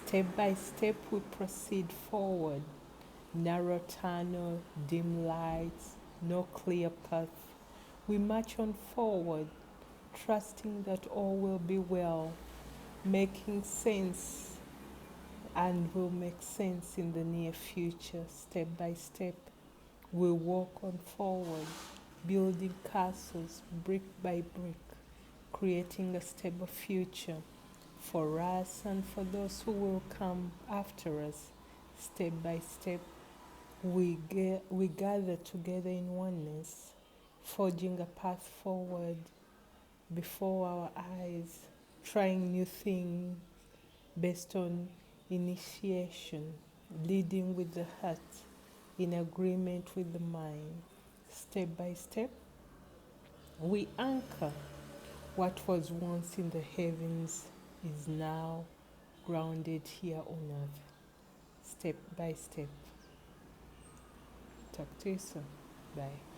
Step by step, we proceed forward. Narrow tunnel, dim lights, no clear path. We march on forward, trusting that all will be well, making sense and will make sense in the near future. Step by step, we walk on forward, building castles brick by brick, creating a stable future for us and for those who will come after us. Step by step, we gather together in oneness, forging a path forward before our eyes, trying new things based on initiation, leading with the heart, in agreement with the mind. Step by step, we anchor what was once in the heavens is now grounded here on earth. Step by step. Talk to you soon. Bye.